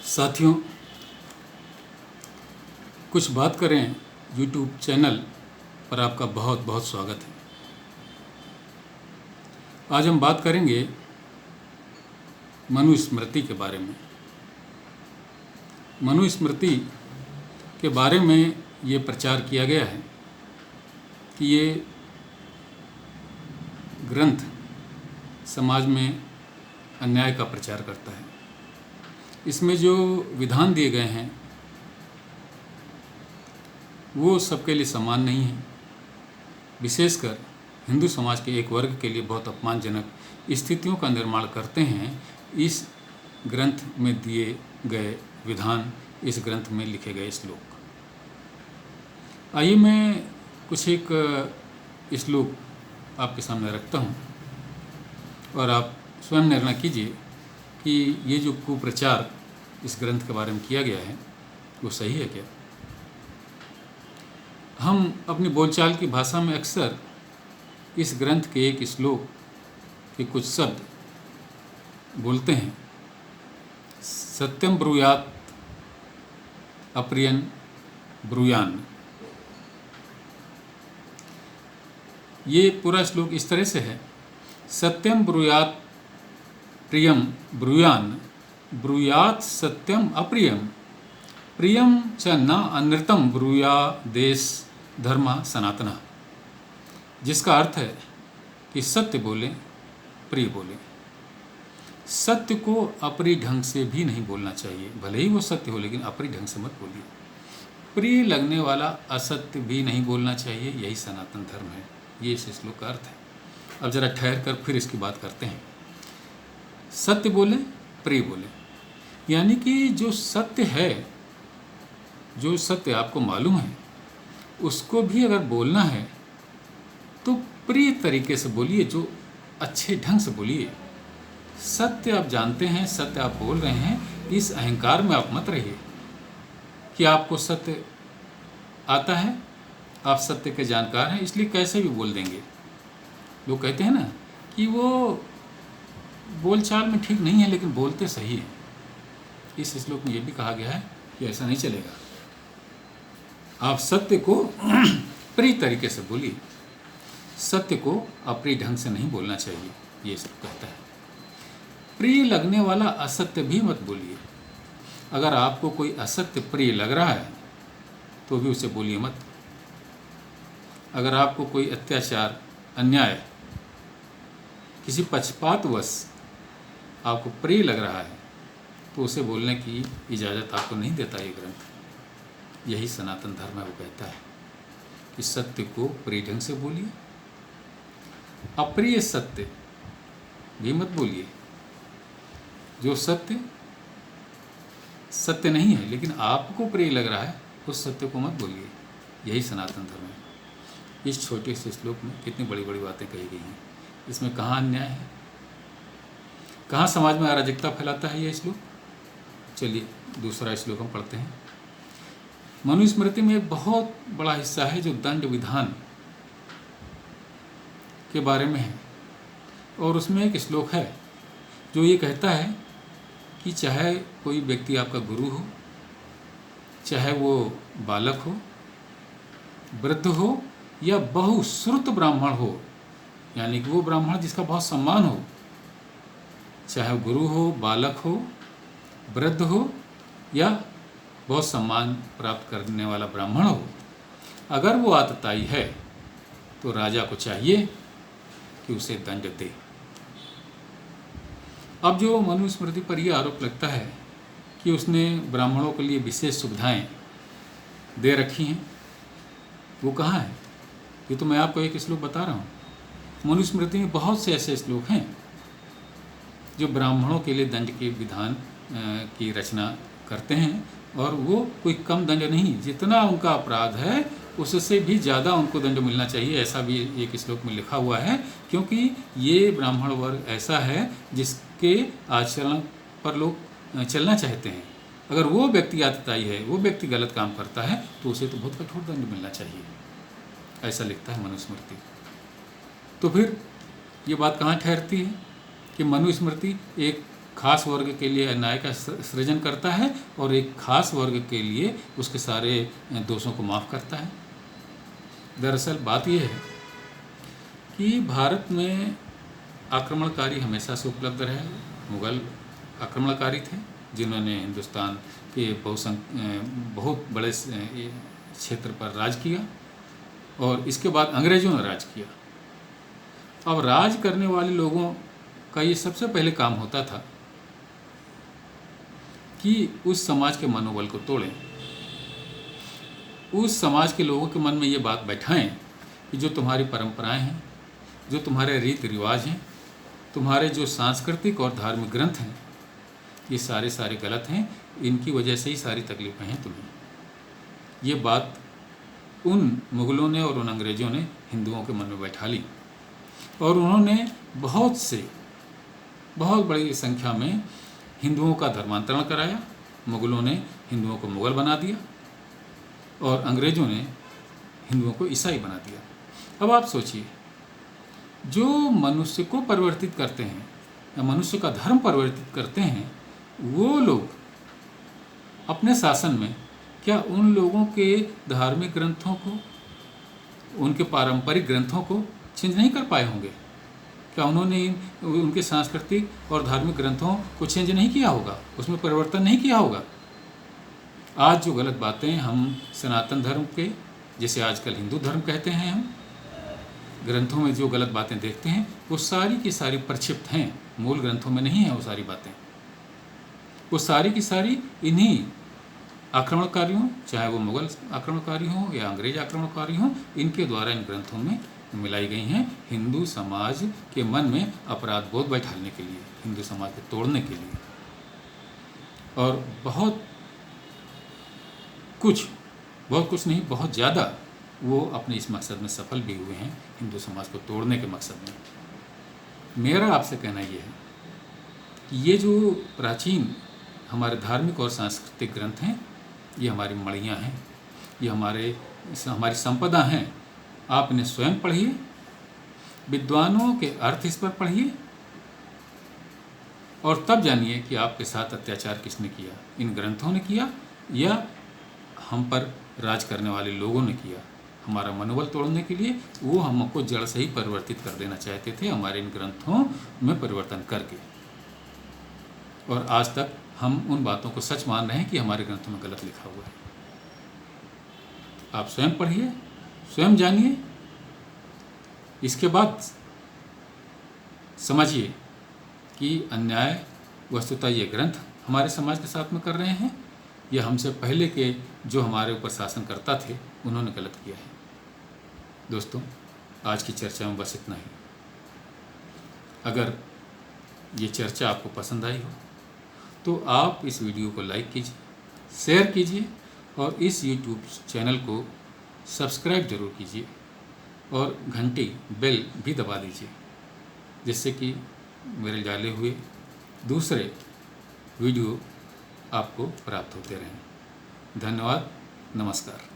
साथियों, कुछ बात करें यूट्यूब चैनल पर आपका बहुत बहुत स्वागत है। आज हम बात करेंगे मनुस्मृति के बारे में। मनुस्मृति के बारे में ये प्रचार किया गया है कि ये ग्रंथ समाज में अन्याय का प्रचार करता है। इसमें जो विधान दिए गए हैं वो सबके लिए समान नहीं है। विशेषकर हिंदू समाज के एक वर्ग के लिए बहुत अपमानजनक स्थितियों का निर्माण करते हैं इस ग्रंथ में दिए गए विधान, इस ग्रंथ में लिखे गए श्लोक। आइए मैं कुछ एक श्लोक आपके सामने रखता हूँ और आप स्वयं निर्णय कीजिए कि ये जो कुप्रचार इस ग्रंथ के बारे में किया गया है वो सही है क्या। हम अपनी बोलचाल की भाषा में अक्सर इस ग्रंथ के एक श्लोक के कुछ शब्द बोलते हैं। सत्यम ब्रूयात अप्रियं ब्रूयान। ये पूरा श्लोक इस तरह से है। सत्यम ब्रूयात प्रियम ब्रूयान, ब्रूयात सत्यम अप्रियम, प्रियम च न अनृतम ब्रूया देश धर्म सनातन। जिसका अर्थ है कि सत्य बोलें, प्रिय बोलें। सत्य को अप्रिय ढंग से भी नहीं बोलना चाहिए, भले ही वो सत्य हो लेकिन अप्रिय ढंग से मत बोलिए। प्रिय लगने वाला असत्य भी नहीं बोलना चाहिए, यही सनातन धर्म है। ये इस श्लोक का अर्थ है। अब जरा ठहर कर फिर इसकी बात करते हैं। सत्य बोले, प्रिय बोले, यानी कि जो सत्य है, जो सत्य आपको मालूम है, उसको भी अगर बोलना है तो प्रिय तरीके से बोलिए, जो अच्छे ढंग से बोलिए। सत्य आप जानते हैं, सत्य आप बोल रहे हैं, इस अहंकार में आप मत रहिए कि आपको सत्य आता है, आप सत्य के जानकार हैं इसलिए कैसे भी बोल देंगे। लोग कहते हैं ना कि वो बोलचाल में ठीक नहीं है लेकिन बोलते सही है। इस श्लोक में ये भी कहा गया है कि ऐसा नहीं चलेगा। आप सत्य को प्रिय तरीके से बोलिए, सत्य को अप्रिय ढंग से नहीं बोलना चाहिए, ये श्लोक कहता है। प्रिय लगने वाला असत्य भी मत बोलिए। अगर आपको कोई असत्य प्रिय लग रहा है तो भी उसे बोलिए मत। अगर आपको कोई अत्याचार, अन्याय, किसी पक्षपातवश आपको प्रिय लग रहा है तो उसे बोलने की इजाज़त आपको नहीं देता ये ग्रंथ। यही सनातन धर्म है। वो कहता है कि सत्य को प्रिय ढंग से बोलिए, अप्रिय सत्य भी मत बोलिए। जो सत्य सत्य नहीं है लेकिन आपको प्रिय लग रहा है उस सत्य को मत बोलिए। यही सनातन धर्म है। इस छोटे से श्लोक में कितनी बड़ी बड़ी बातें कही गई हैं। इसमें कहाँ अन्याय है, कहाँ समाज में अराजकता फैलाता है ये श्लोक। चलिए दूसरा श्लोक हम पढ़ते हैं। मनुस्मृति में एक बहुत बड़ा हिस्सा है जो दंड विधान के बारे में है और उसमें एक श्लोक है जो ये कहता है कि चाहे कोई व्यक्ति आपका गुरु हो, चाहे वो बालक हो, वृद्ध हो या बहुश्रुत ब्राह्मण हो, यानी कि वो ब्राह्मण जिसका बहुत सम्मान हो, चाहे गुरु हो, बालक हो, वृद्ध हो या बहुत सम्मान प्राप्त करने वाला ब्राह्मण हो, अगर वो आतताई है तो राजा को चाहिए कि उसे दंड दे। अब जो मनुस्मृति पर यह आरोप लगता है कि उसने ब्राह्मणों के लिए विशेष सुविधाएं दे रखी हैं, वो कहाँ है? ये तो मैं आपको एक श्लोक बता रहा हूँ। मनुस्मृति में बहुत से ऐसे श्लोक हैं जो ब्राह्मणों के लिए दंड के विधान की रचना करते हैं और वो कोई कम दंड नहीं, जितना उनका अपराध है उससे भी ज़्यादा उनको दंड मिलना चाहिए, ऐसा भी एक श्लोक में लिखा हुआ है। क्योंकि ये ब्राह्मण वर्ग ऐसा है जिसके आचरण पर लोग चलना चाहते हैं। अगर वो व्यक्ति आतताई है, वो व्यक्ति गलत काम करता है तो उसे तो बहुत कठोर दंड मिलना चाहिए, ऐसा लिखता है मनुस्मृति। तो फिर ये बात कहाँ ठहरती है कि मनुस्मृति एक खास वर्ग के लिए अन्याय का सृजन करता है और एक खास वर्ग के लिए उसके सारे दोषों को माफ़ करता है। दरअसल बात यह है कि भारत में आक्रमणकारी हमेशा से उपलब्ध रहे। मुग़ल आक्रमणकारी थे जिन्होंने हिंदुस्तान के बहुत बड़े क्षेत्र पर राज किया और इसके बाद अंग्रेज़ों ने राज किया। अब राज करने वाले लोगों का ये सबसे पहले काम होता था कि उस समाज के मनोबल को तोड़ें, उस समाज के लोगों के मन में ये बात बैठाएं कि जो तुम्हारी परंपराएं हैं, जो तुम्हारे रीति रिवाज हैं, तुम्हारे जो सांस्कृतिक और धार्मिक ग्रंथ हैं, ये सारे गलत हैं, इनकी वजह से ही सारी तकलीफ़ें हैं तुम्हें। ये बात उन मुग़लों ने और उन अंग्रेज़ों ने हिंदुओं के मन में बैठा ली और उन्होंने बहुत बड़ी संख्या में हिंदुओं का धर्मांतरण कराया। मुग़लों ने हिंदुओं को मुग़ल बना दिया और अंग्रेज़ों ने हिंदुओं को ईसाई बना दिया। अब आप सोचिए, जो मनुष्य को परिवर्तित करते हैं या मनुष्य का धर्म परिवर्तित करते हैं, वो लोग अपने शासन में क्या उन लोगों के धार्मिक ग्रंथों को, उनके पारंपरिक ग्रंथों को चेंज नहीं कर पाए होंगे? क्या उन्होंने उनके सांस्कृतिक और धार्मिक ग्रंथों को चेंज नहीं किया होगा, उसमें परिवर्तन नहीं किया होगा? आज जो गलत बातें हम सनातन धर्म के, जिसे आजकल हिंदू धर्म कहते हैं, हम ग्रंथों में जो गलत बातें देखते हैं वो सारी की सारी प्रक्षिप्त हैं, मूल ग्रंथों में नहीं है वो सारी बातें। वो सारी की सारी इन्हीं आक्रमणकारियों, चाहे वो मुग़ल आक्रमणकारी हों या अंग्रेज आक्रमणकारी हों, इनके द्वारा इन ग्रंथों में मिलाई गई हैं, हिंदू समाज के मन में अपराध बोध बैठाने के लिए, हिंदू समाज को तोड़ने के लिए। और बहुत कुछ नहीं, बहुत ज़्यादा वो अपने इस मकसद में सफल भी हुए हैं, हिंदू समाज को तोड़ने के मकसद में। मेरा आपसे कहना ये है कि ये जो प्राचीन हमारे धार्मिक और सांस्कृतिक ग्रंथ हैं, ये हमारी मणियाँ हैं, ये हमारी संपदा हैं। आप इन्हें स्वयं पढ़िए, विद्वानों के अर्थ इस पर पढ़िए और तब जानिए कि आपके साथ अत्याचार किसने किया, इन ग्रंथों ने किया या हम पर राज करने वाले लोगों ने किया। हमारा मनोबल तोड़ने के लिए वो हमको जड़ से ही परिवर्तित कर देना चाहते थे, हमारे इन ग्रंथों में परिवर्तन करके। और आज तक हम उन बातों को सच मान रहे हैं कि हमारे ग्रंथों में गलत लिखा हुआ है। आप स्वयं पढ़िए, स्वयं जानिए, इसके बाद समझिए कि अन्याय वस्तुतः ये ग्रंथ हमारे समाज के साथ में कर रहे हैं या हमसे पहले के जो हमारे ऊपर शासन करता थे उन्होंने गलत किया है। दोस्तों, आज की चर्चा में बस इतना ही। अगर ये चर्चा आपको पसंद आई हो तो आप इस वीडियो को लाइक कीजिए, शेयर कीजिए और इस यूट्यूब चैनल को सब्सक्राइब जरूर कीजिए और घंटी बेल भी दबा दीजिए, जिससे कि मेरे डाले हुए दूसरे वीडियो आपको प्राप्त होते रहें। धन्यवाद, नमस्कार।